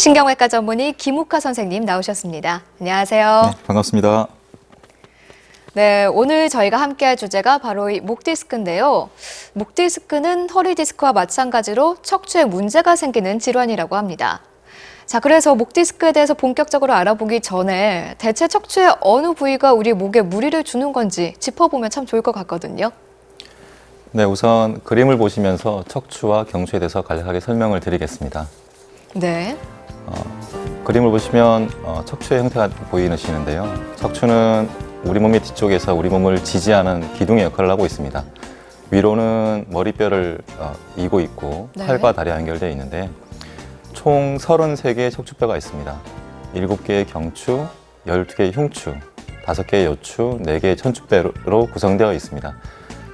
신경외과 전문의 김욱하 선생님 나오셨습니다. 안녕하세요. 네, 반갑습니다. 네, 오늘 저희가 함께할 주제가 바로 이 목 디스크인데요. 목 디스크는 허리 디스크와 마찬가지로 척추에 문제가 생기는 질환이라고 합니다. 자, 그래서 목 디스크에 대해서 본격적으로 알아보기 전에 대체 척추의 어느 부위가 우리 목에 무리를 주는 건지 짚어보면 참 좋을 것 같거든요. 네, 우선 그림을 보시면서 척추와 경추에 대해서 간략하게 설명을 드리겠습니다. 네. 그림을 보시면 척추의 형태가 보이시는데요. 척추는 우리 몸의 뒤쪽에서 우리 몸을 지지하는 기둥의 역할을 하고 있습니다. 위로는 머리뼈를 이고 있고 네. 팔과 다리와 연결되어 있는데 총 33개의 척추뼈가 있습니다. 7개의 경추, 12개의 흉추, 5개의 요추, 4개의 천추뼈로 구성되어 있습니다.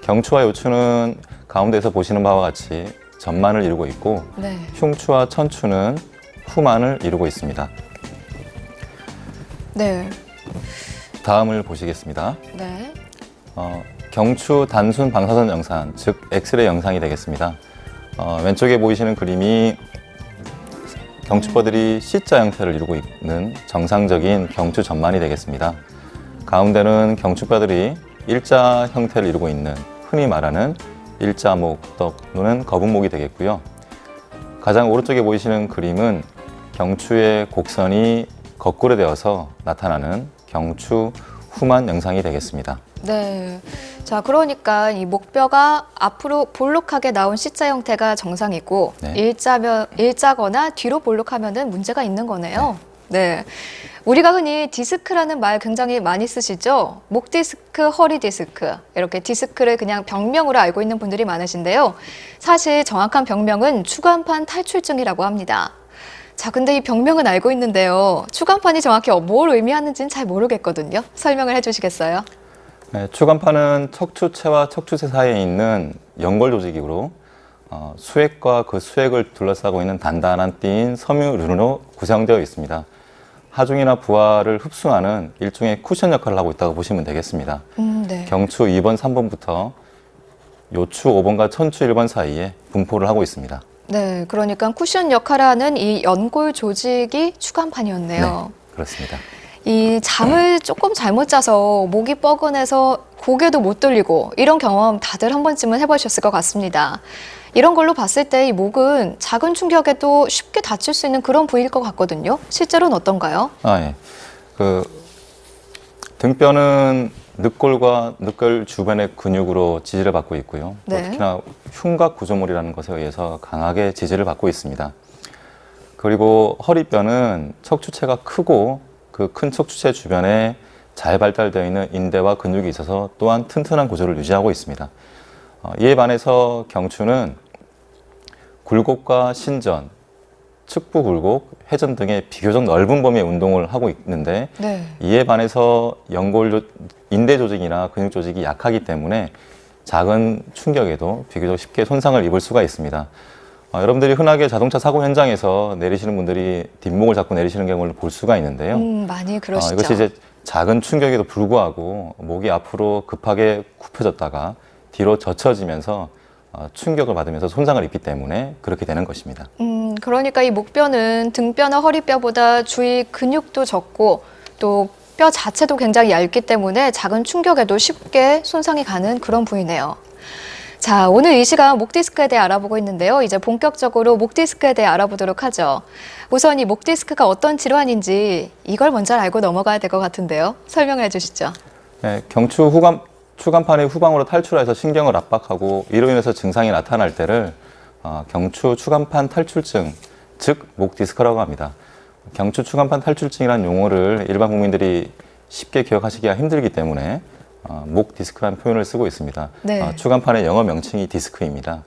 경추와 요추는 가운데서 보시는 바와 같이 전만을 이루고 있고 네. 흉추와 천추는 후만을 이루고 있습니다. 네. 다음을 보시겠습니다. 네. 경추 단순 방사선 영상, 즉 엑스레이 영상이 되겠습니다. 왼쪽에 보이시는 그림이 경추뼈들이 C자 형태를 이루고 있는 정상적인 경추 전만이 되겠습니다. 가운데는 경추뼈들이 일자 형태를 이루고 있는 흔히 말하는 일자목 또는 거북목이 되겠고요. 가장 오른쪽에 보이시는 그림은 경추의 곡선이 거꾸로 되어서 나타나는 경추 후만 영상이 되겠습니다. 네. 자, 그러니까 이 목뼈가 앞으로 볼록하게 나온 C자 형태가 정상이고 네. 일자거나 뒤로 볼록하면은 문제가 있는 거네요. 네. 우리가 흔히 디스크라는 말 굉장히 많이 쓰시죠? 목 디스크, 허리 디스크 이렇게 디스크를 그냥 병명으로 알고 있는 분들이 많으신데요. 사실 정확한 병명은 추간판 탈출증이라고 합니다. 자, 근데 이 병명은 알고 있는데요. 추간판이 정확히 뭘 의미하는지는 잘 모르겠거든요. 설명을 해주시겠어요? 네, 추간판은 척추체와 척추체 사이에 있는 연골 조직이므로 수액과 그 수액을 둘러싸고 있는 단단한 띠인 섬유륜으로 구성되어 있습니다. 하중이나 부하를 흡수하는 일종의 쿠션 역할을 하고 있다고 보시면 되겠습니다. 네. 경추 2번, 3번부터 요추 5번과 천추 1번 사이에 분포를 하고 있습니다. 네, 그러니까 쿠션 역할을 하는 이 연골 조직이 추간판이었네요. 네, 그렇습니다. 이 잠을 조금 잘못 자서 목이 뻐근해서 고개도 못 돌리고 이런 경험 다들 한 번쯤은 해보셨을 것 같습니다. 이런 걸로 봤을 때 이 목은 작은 충격에도 쉽게 다칠 수 있는 그런 부위일 것 같거든요. 실제로는 어떤가요? 예. 등뼈는 늑골과 늑골 주변의 근육으로 지지를 받고 있고요. 또 네. 특히나 흉곽 구조물이라는 것에 의해서 강하게 지지를 받고 있습니다. 그리고 허리뼈는 척추체가 크고 그 큰 척추체 주변에 잘 발달되어 있는 인대와 근육이 있어서 또한 튼튼한 구조를 유지하고 있습니다. 이에 반해서 경추는 굴곡과 신전, 측부 굴곡, 회전 등의 비교적 넓은 범위의 운동을 하고 있는데 네. 이에 반해서 인대 조직이나 근육 조직이 약하기 때문에 작은 충격에도 비교적 쉽게 손상을 입을 수가 있습니다. 여러분들이 흔하게 자동차 사고 현장에서 내리시는 분들이 뒷목을 잡고 내리시는 경우를 볼 수가 있는데요. 많이 그러시죠. 이것이 이제 작은 충격에도 불구하고 목이 앞으로 급하게 굽혀졌다가 뒤로 젖혀지면서 충격을 받으면서 손상을 입기 때문에 그렇게 되는 것입니다. 그러니까 이 목뼈는 등뼈나 허리뼈보다 주위 근육도 적고 또 뼈 자체도 굉장히 얇기 때문에 작은 충격에도 쉽게 손상이 가는 그런 부위네요. 자, 오늘 이 시간 목 디스크에 대해 알아보고 있는데요. 이제 본격적으로 목 디스크에 대해 알아보도록 하죠. 우선 이 목 디스크가 어떤 질환인지 이걸 먼저 알고 넘어가야 될 것 같은데요. 설명해 주시죠. 네, 추간판이 후방으로 탈출해서 신경을 압박하고 이로 인해서 증상이 나타날 때를 경추 추간판 탈출증, 즉 목 디스크라고 합니다. 경추 추간판 탈출증이라는 용어를 일반 국민들이 쉽게 기억하시기가 힘들기 때문에 목 디스크라는 표현을 쓰고 있습니다. 네. 추간판의 영어 명칭이 디스크입니다.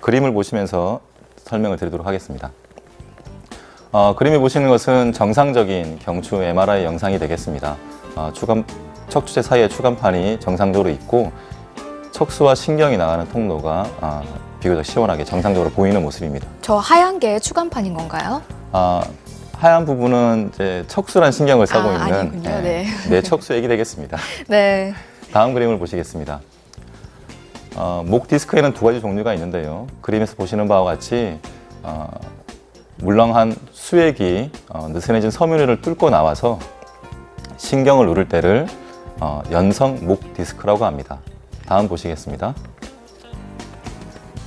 그림을 보시면서 설명을 드리도록 하겠습니다. 그림에 보시는 것은 정상적인 경추 MRI 영상이 되겠습니다. 척추체 사이에 추간판이 정상적으로 있고 척수와 신경이 나가는 통로가 비교적 시원하게 정상적으로 보이는 모습입니다. 저 하얀 게 추간판인 건가요? 하얀 부분은 이제 척수란 신경을 싸고 있는 아니군요. 네. 뇌척수액이 되겠습니다. 네. 다음 그림을 보시겠습니다. 목 디스크에는 두 가지 종류가 있는데요. 그림에서 보시는 바와 같이 물렁한 수액이 느슨해진 섬유를 뚫고 나와서 신경을 누를 때를 연성 목 디스크라고 합니다. 다음 보시겠습니다.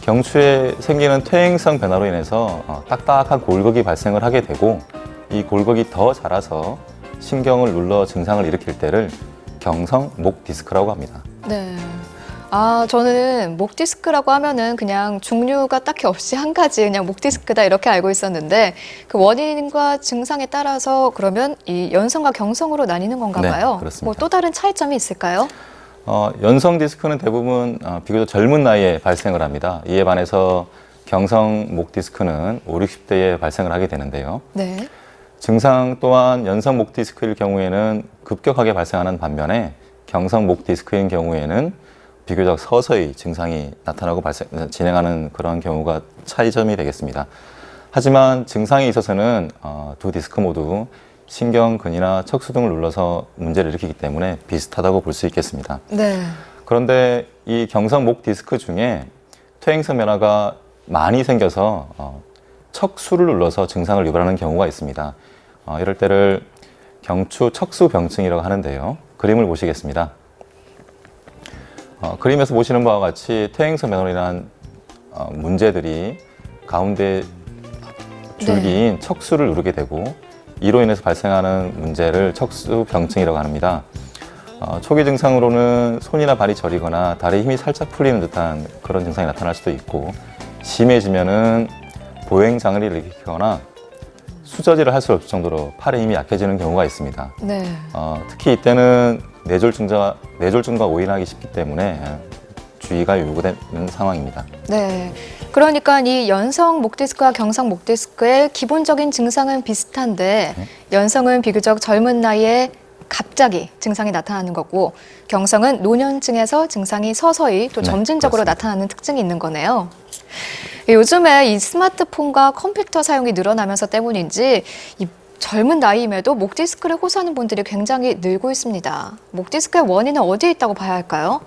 경추에 생기는 퇴행성 변화로 인해서 딱딱한 골격이 발생을 하게 되고 이 골격이 더 자라서 신경을 눌러 증상을 일으킬 때를 경성 목 디스크라고 합니다. 네. 아, 저는 목 디스크라고 하면은 그냥 종류가 딱히 없이 한 가지 그냥 목 디스크다 이렇게 알고 있었는데 그 원인과 증상에 따라서 그러면 이 연성과 경성으로 나뉘는 건가 네, 봐요. 그렇습니다. 뭐 또 다른 차이점이 있을까요? 연성 디스크는 대부분 비교적 젊은 나이에 발생을 합니다. 이에 반해서 경성 목 디스크는 5, 60대에 발생을 하게 되는데요. 네. 증상 또한 연성 목 디스크일 경우에는 급격하게 발생하는 반면에 경성 목 디스크인 경우에는 비교적 서서히 증상이 나타나고 진행하는 그런 경우가 차이점이 되겠습니다. 하지만 증상에 있어서는 두 디스크 모두 신경근이나 척수 등을 눌러서 문제를 일으키기 때문에 비슷하다고 볼 수 있겠습니다. 네. 그런데 이 경성 목 디스크 중에 퇴행성 변화가 많이 생겨서 척수를 눌러서 증상을 유발하는 경우가 있습니다. 이럴 때를 경추 척수병증이라고 하는데요. 그림을 보시겠습니다. 그림에서 보시는 바와 같이 퇴행성 변화로 인한 문제들이 가운데 줄기인 척수를 누르게 되고 이로 인해서 발생하는 문제를 척수병증이라고 합니다. 초기 증상으로는 손이나 발이 저리거나 다리에 힘이 살짝 풀리는 듯한 그런 증상이 나타날 수도 있고 심해지면은 보행장애를 일으키거나 수저질을 할 수 없을 정도로 팔의 힘이 약해지는 경우가 있습니다. 네. 특히 이때는 뇌졸중과 오인하기 쉽기 때문에 주의가 요구되는 상황입니다. 네. 그러니까 이 연성 목 디스크와 경성 목 디스크의 기본적인 증상은 비슷한데 연성은 비교적 젊은 나이에 갑자기 증상이 나타나는 거고 경성은 노년층에서 증상이 서서히 또 점진적으로 그렇습니다. 나타나는 특징이 있는 거네요. 요즘에 이 스마트폰과 컴퓨터 사용이 늘어나면서 때문인지 이 젊은 나이임에도 목 디스크를 호소하는 분들이 굉장히 늘고 있습니다. 목 디스크의 원인은 어디에 있다고 봐야 할까요?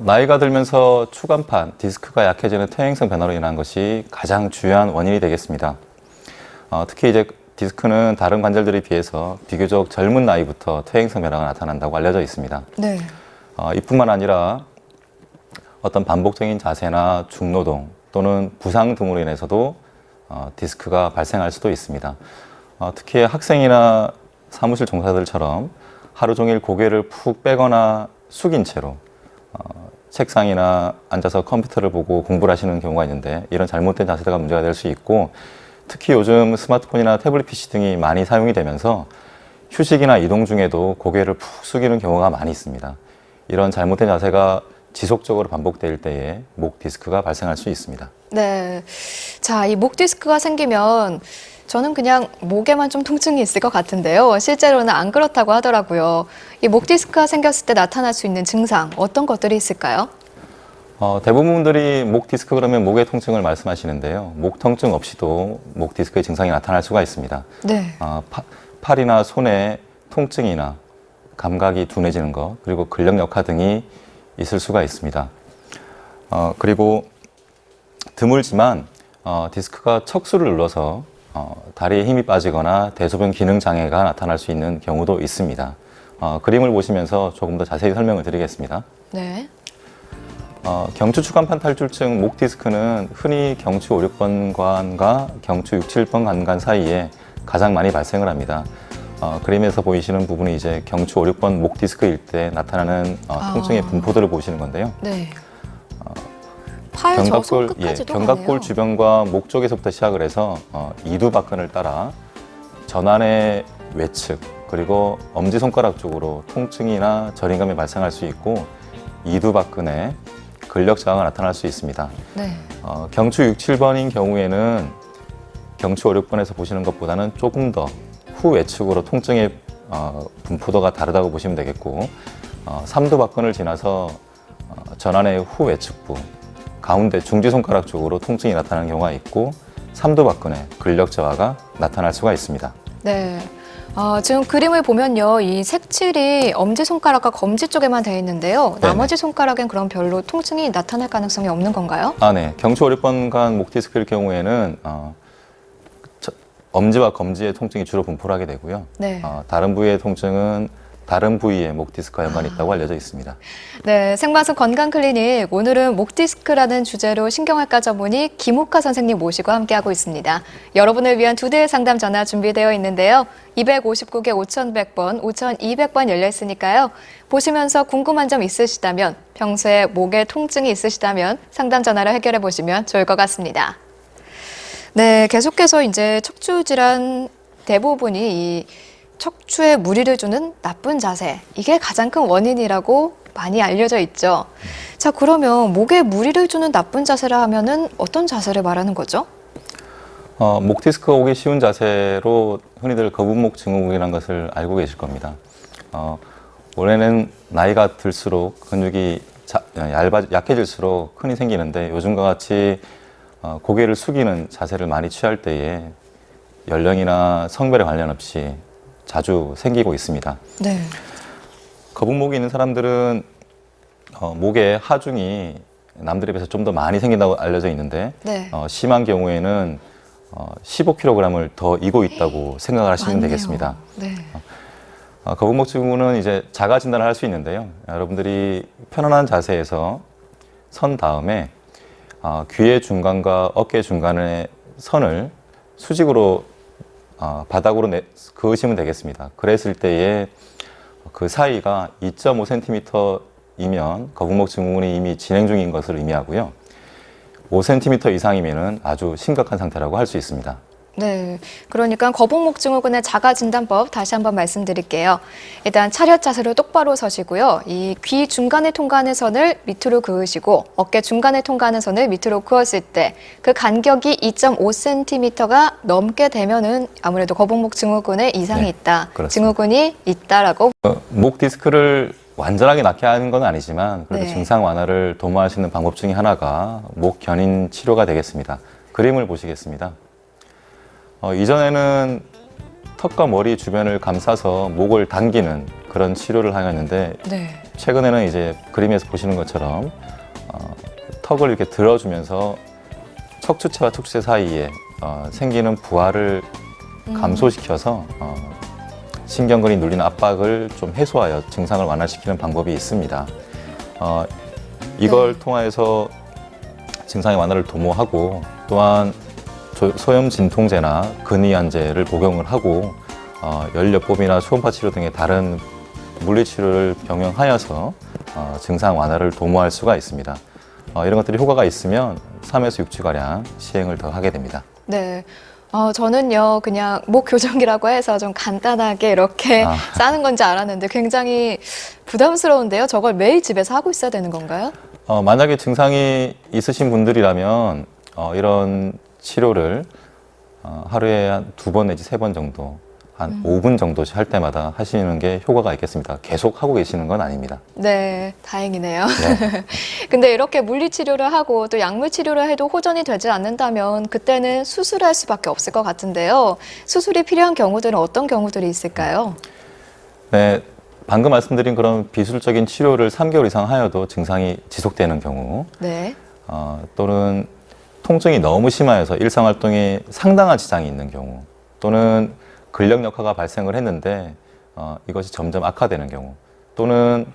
나이가 들면서 추간판, 디스크가 약해지는 퇴행성 변화로 인한 것이 가장 주요한 원인이 되겠습니다. 특히 이제 디스크는 다른 관절들에 비해서 비교적 젊은 나이부터 퇴행성 변화가 나타난다고 알려져 있습니다. 네. 이뿐만 아니라 어떤 반복적인 자세나 중노동 또는 부상 등으로 인해서도 디스크가 발생할 수도 있습니다. 특히 학생이나 사무실 종사들처럼 하루 종일 고개를 푹 빼거나 숙인 채로 책상이나 앉아서 컴퓨터를 보고 공부를 하시는 경우가 있는데 이런 잘못된 자세가 문제가 될 수 있고 특히 요즘 스마트폰이나 태블릿 PC 등이 많이 사용이 되면서 휴식이나 이동 중에도 고개를 푹 숙이는 경우가 많이 있습니다. 이런 잘못된 자세가 지속적으로 반복될 때에 목 디스크가 발생할 수 있습니다. 네. 자, 이 목 디스크가 생기면 저는 그냥 목에만 좀 통증이 있을 것 같은데요. 실제로는 안 그렇다고 하더라고요. 이 목 디스크가 생겼을 때 나타날 수 있는 증상, 어떤 것들이 있을까요? 대부분 분들이 목 디스크 그러면 목의 통증을 말씀하시는데요. 목 통증 없이도 목 디스크의 증상이 나타날 수가 있습니다. 네. 팔이나 손에 통증이나 감각이 둔해지는 것, 그리고 근력 약화 등이 있을 수가 있습니다. 그리고 드물지만 디스크가 척수를 눌러서 다리에 힘이 빠지거나 대소변 기능 장애가 나타날 수 있는 경우도 있습니다. 그림을 보시면서 조금 더 자세히 설명을 드리겠습니다. 네. 경추 추간판 탈출증 목 디스크는 흔히 경추 5, 6번관과 경추 6, 7번관 사이에 가장 많이 발생을 합니다. 그림에서 보이시는 부분이 이제 경추 5, 6번 목 디스크일 때 나타나는 통증의 분포들을 보시는 건데요. 네. 팔, 저 손끝까지도 견갑골 가네요. 주변과 목 쪽에서부터 시작을 해서 이두박근을 따라 전완의 외측 그리고 엄지손가락 쪽으로 통증이나 저림감이 발생할 수 있고 이두박근에 근력 저하가 나타날 수 있습니다. 네. 경추 6, 7번인 경우에는 경추 5, 6번에서 보시는 것보다는 조금 더 후외측으로 통증의 분포도가 다르다고 보시면 되겠고 삼두박근을 지나서 전완의 후외측부 가운데 중지손가락 쪽으로 통증이 나타나는 경우가 있고 삼두박근에 근력 저하가 나타날 수가 있습니다. 네. 지금 그림을 보면요. 이 색칠이 엄지손가락과 검지 쪽에만 되어 있는데요. 네네. 나머지 손가락엔 그럼 별로 통증이 나타날 가능성이 없는 건가요? 네. 경추 5, 6번간 목 디스크일 경우에는 엄지와 검지의 통증이 주로 분포를 하게 되고요. 네. 다른 부위의 통증은 다른 부위의 목 디스크와 연관이 있다고 알려져 있습니다. 네, 생방송 건강클리닉 오늘은 목 디스크라는 주제로 신경외과 전문의 김옥화 선생님 모시고 함께하고 있습니다. 여러분을 위한 2대의 상담 전화 준비되어 있는데요. 259개 5100번, 5200번 열려 있으니까요. 보시면서 궁금한 점 있으시다면, 평소에 목에 통증이 있으시다면 상담 전화로 해결해 보시면 좋을 것 같습니다. 네, 계속해서 이제 척추 질환 대부분이 이 척추에 무리를 주는 나쁜 자세, 이게 가장 큰 원인이라고 많이 알려져 있죠. 자, 그러면 목에 무리를 주는 나쁜 자세라 하면은 어떤 자세를 말하는 거죠? 목 디스크가 오기 쉬운 자세로 흔히들 거북목 증후군이라는 것을 알고 계실 겁니다. 원래는 나이가 들수록 근육이 약해질수록 흔히 생기는데 요즘과 같이 고개를 숙이는 자세를 많이 취할 때에 연령이나 성별에 관련 없이 자주 생기고 있습니다. 네. 거북목이 있는 사람들은 목에 하중이 남들에 비해서 좀 더 많이 생긴다고 알려져 있는데 네. 심한 경우에는 15kg을 더 이고 있다고 생각을 하시면 맞네요. 되겠습니다. 네. 거북목 증후군은 이제 자가 진단을 할 수 있는데요. 여러분들이 편안한 자세에서 선 다음에 귀의 중간과 어깨 중간의 선을 수직으로 바닥으로 그으시면 되겠습니다. 그랬을 때에 그 사이가 2.5cm이면 거북목 증후군이 이미 진행 중인 것을 의미하고요. 5cm 이상이면 아주 심각한 상태라고 할 수 있습니다. 네, 그러니까 거북목 증후군의 자가 진단법 다시 한번 말씀드릴게요. 일단 차렷 자세로 똑바로 서시고요. 이 귀 중간에 통과하는 선을 밑으로 그으시고 어깨 중간에 통과하는 선을 밑으로 그었을 때 그 간격이 2.5cm가 넘게 되면은 아무래도 거북목 증후군에 이상이 네, 있다. 그렇습니다. 증후군이 있다라고. 목 디스크를 완전하게 낫게 하는 건 아니지만 그래도 네. 증상 완화를 도모할 수 있는 방법 중에 하나가 목 견인 치료가 되겠습니다. 그림을 보시겠습니다. 이전에는 턱과 머리 주변을 감싸서 목을 당기는 그런 치료를 하였는데 네. 최근에는 이제 그림에서 보시는 것처럼 턱을 이렇게 들어주면서 척추체와 척추체 사이에 생기는 부하를 감소시켜서 신경근이 눌리는 압박을 좀 해소하여 증상을 완화시키는 방법이 있습니다. 이걸 네. 통해서 증상의 완화를 도모하고 또한 소염 진통제나 근위안제를 복용을 하고 열요법이나 초음파 치료 등의 다른 물리 치료를 병행하여서 증상 완화를 도모할 수가 있습니다. 이런 것들이 효과가 있으면 3에서 6주가량 시행을 더 하게 됩니다. 네. 저는요, 그냥 목 교정이라고 해서 좀 간단하게 이렇게 싸는 건지 알았는데 굉장히 부담스러운데요. 저걸 매일 집에서 하고 있어야 되는 건가요? 만약에 증상이 있으신 분들이라면 이런 치료를 하루에 한 2번 내지 3번 정도, 한 5분 정도씩 할 때마다 하시는 게 효과가 있겠습니다. 계속 하고 계시는 건 아닙니다. 네, 다행이네요. 네. 근데 이렇게 물리치료를 하고 또 약물치료를 해도 호전이 되지 않는다면 그때는 수술할 수밖에 없을 것 같은데요. 수술이 필요한 경우들은 어떤 경우들이 있을까요? 네, 방금 말씀드린 그런 비술적인 치료를 3개월 이상 하여도 증상이 지속되는 경우, 네. 또는 통증이 너무 심하여서 일상활동에 상당한 지장이 있는 경우, 또는 근력 역화가 발생을 했는데 이것이 점점 악화되는 경우, 또는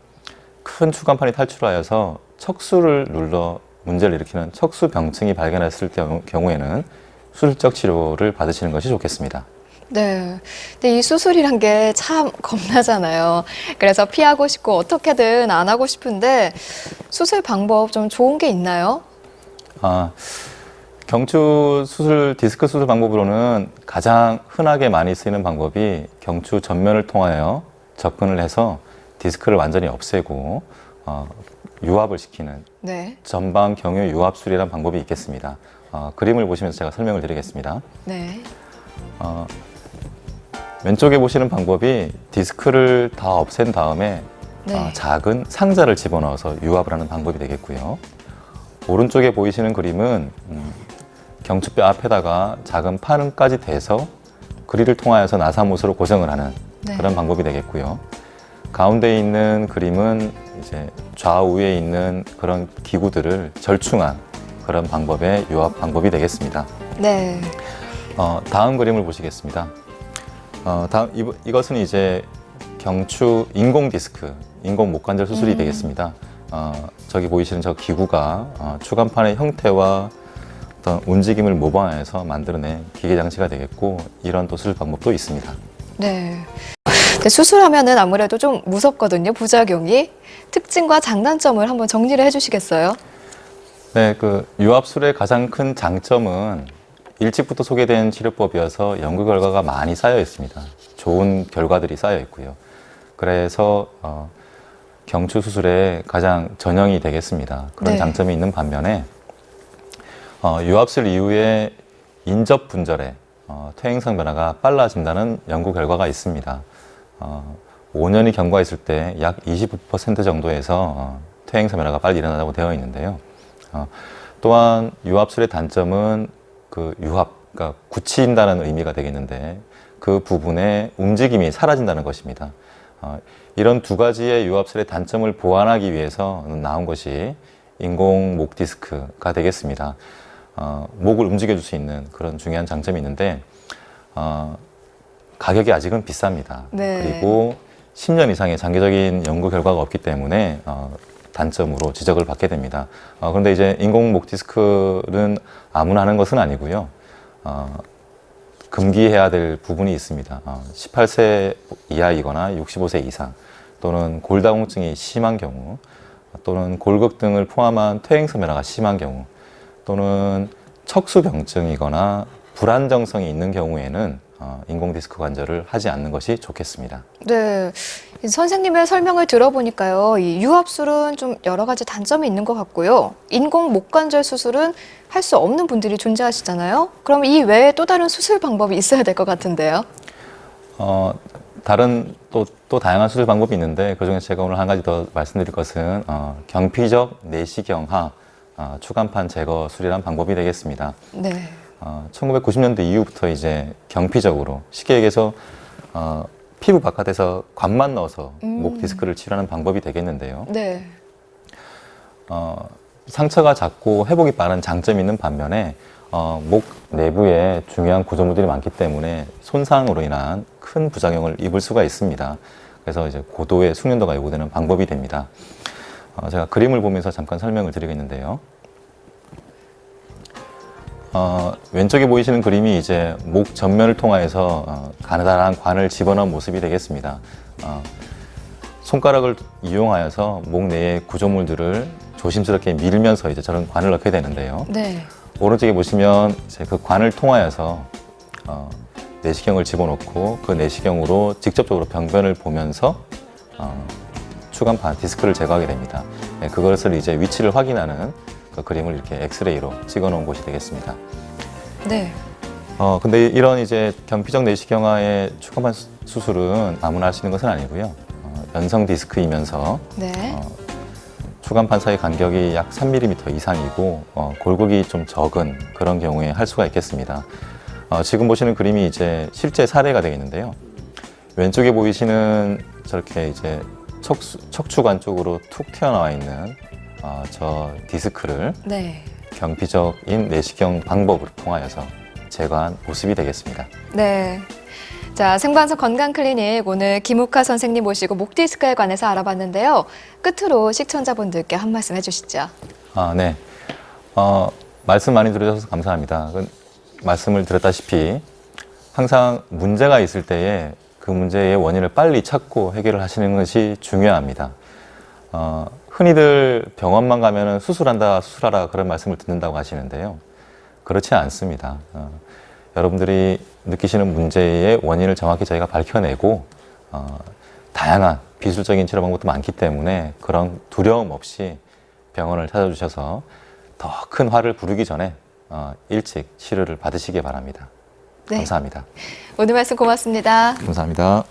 큰 추간판이 탈출하여서 척수를 눌러 문제를 일으키는 척수병증이 발견했을 경우에는 수술적 치료를 받으시는 것이 좋겠습니다. 네. 근데 이 수술이란 게 참 겁나잖아요. 그래서 피하고 싶고 어떻게든 안 하고 싶은데 수술 방법 좀 좋은 게 있나요? 경추 수술, 디스크 수술 방법으로는 가장 흔하게 많이 쓰이는 방법이 경추 전면을 통하여 접근을 해서 디스크를 완전히 없애고 유압을 시키는 네. 전방 경유 유압술이라는 방법이 있겠습니다. 그림을 보시면서 제가 설명을 드리겠습니다. 네. 왼쪽에 보시는 방법이 디스크를 다 없앤 다음에 네. 작은 상자를 집어넣어서 유압을 하는 방법이 되겠고요. 오른쪽에 보이시는 그림은 경추뼈 앞에다가 작은 판은까지 대서 그릴을 통하여서 나사못으로 고정을 하는 네. 그런 방법이 되겠고요. 가운데 있는 그림은 이제 좌우에 있는 그런 기구들을 절충한 그런 방법의 유압 방법이 되겠습니다. 네. 다음 그림을 보시겠습니다. 이것은 이제 경추 인공 디스크, 인공 목관절 수술이 되겠습니다. 저기 보이시는 저 기구가 추간판의 형태와 어떤 움직임을 모방해서 만들어낸 기계 장치가 되겠고, 이런 또 수술 방법도 있습니다. 네. 근데 수술하면은 아무래도 좀 무섭거든요, 부작용이. 특징과 장단점을 한번 정리를 해주시겠어요? 네, 그 유압술의 가장 큰 장점은 일찍부터 소개된 치료법이어서 연구 결과가 많이 쌓여 있습니다. 좋은 결과들이 쌓여 있고요. 그래서 경추 수술의 가장 전형이 되겠습니다. 그런 네. 장점이 있는 반면에 유압술 이후에 인접 분절에 퇴행성 변화가 빨라진다는 연구 결과가 있습니다. 5년이 경과했을 때 약 20% 정도에서 퇴행성 변화가 빨리 일어나다고 되어 있는데요. 또한 유압술의 단점은 그 유압, 그러니까 굳힌다는 의미가 되겠는데, 그 부분에 움직임이 사라진다는 것입니다. 이런 두 가지의 유압술의 단점을 보완하기 위해서 나온 것이 인공 목 디스크가 되겠습니다. 목을 움직여줄 수 있는 그런 중요한 장점이 있는데, 가격이 아직은 비쌉니다. 네. 그리고 10년 이상의 장기적인 연구 결과가 없기 때문에 단점으로 지적을 받게 됩니다. 그런데 이제 인공 목 디스크는 아무나 하는 것은 아니고요. 금기해야 될 부분이 있습니다. 18세 이하이거나 65세 이상, 또는 골다공증이 심한 경우, 또는 골극 등을 포함한 퇴행성 변화가 심한 경우, 또는 척수병증이거나 불안정성이 있는 경우에는 인공 디스크 관절을 하지 않는 것이 좋겠습니다. 네. 선생님의 설명을 들어보니까요, 이 유압술은 좀 여러 가지 단점이 있는 것 같고요. 인공 목관절 수술은 할 수 없는 분들이 존재하시잖아요. 그럼 이 외에 또 다른 수술 방법이 있어야 될 것 같은데요. 다른 또 다양한 수술 방법이 있는데, 그중에 제가 오늘 한 가지 더 말씀드릴 것은 경피적 내시경하 추간판 제거 수술이라는 방법이 되겠습니다. 네. 1990년대 이후부터 이제 경피적으로, 쉽게 얘기해서 피부 바깥에서 관만 넣어서 목 디스크를 치료하는 방법이 되겠는데요. 네. 상처가 작고 회복이 빠른 장점이 있는 반면에 목 내부에 중요한 구조물들이 많기 때문에 손상으로 인한 큰 부작용을 입을 수가 있습니다. 그래서 이제 고도의 숙련도가 요구되는 방법이 됩니다. 제가 그림을 보면서 잠깐 설명을 드리겠는데요. 왼쪽에 보이시는 그림이 이제 목 전면을 통하여서 가느다란 관을 집어넣은 모습이 되겠습니다. 손가락을 이용하여서 목 내의 구조물들을 조심스럽게 밀면서 이제 저런 관을 넣게 되는데요. 네. 오른쪽에 보시면 이제 그 관을 통하여서 내시경을 집어넣고, 그 내시경으로 직접적으로 병변을 보면서 추간판 디스크를 제거하게 됩니다. 네, 그것을 이제 위치를 확인하는 그 그림을 이렇게 엑스레이로 찍어 놓은 곳이 되겠습니다. 네. 근데 이런 이제 경피적 내시경화의 추간판 수술은 아무나 할 수 있는 것은 아니고요. 연성 디스크이면서 네. 추간판 사이 간격이 약 3mm 이상이고 골격이 좀 적은 그런 경우에 할 수가 있겠습니다. 지금 보시는 그림이 이제 실제 사례가 되겠는데요. 왼쪽에 보이시는 저렇게 이제 척추관 쪽으로 툭 튀어나와 있는 저 디스크를 네. 경피적인 내시경 방법을 통하여서 제거한 모습이 되겠습니다. 네. 자, 생방송 건강클리닉 오늘 김욱하 선생님 모시고 목 디스크에 관해서 알아봤는데요. 끝으로 시청자분들께 한 말씀 해주시죠. 네. 말씀 많이 들어주셔서 감사합니다. 말씀을 드렸다시피 항상 문제가 있을 때에 그 문제의 원인을 빨리 찾고 해결을 하시는 것이 중요합니다. 흔히들 병원만 가면은 수술한다, 수술하라 그런 말씀을 듣는다고 하시는데요. 그렇지 않습니다. 여러분들이 느끼시는 문제의 원인을 정확히 저희가 밝혀내고 다양한 비술적인 치료 방법도 많기 때문에 그런 두려움 없이 병원을 찾아주셔서 더 큰 화를 부르기 전에 일찍 치료를 받으시기 바랍니다. 네. 감사합니다. 오늘 말씀 고맙습니다. 감사합니다.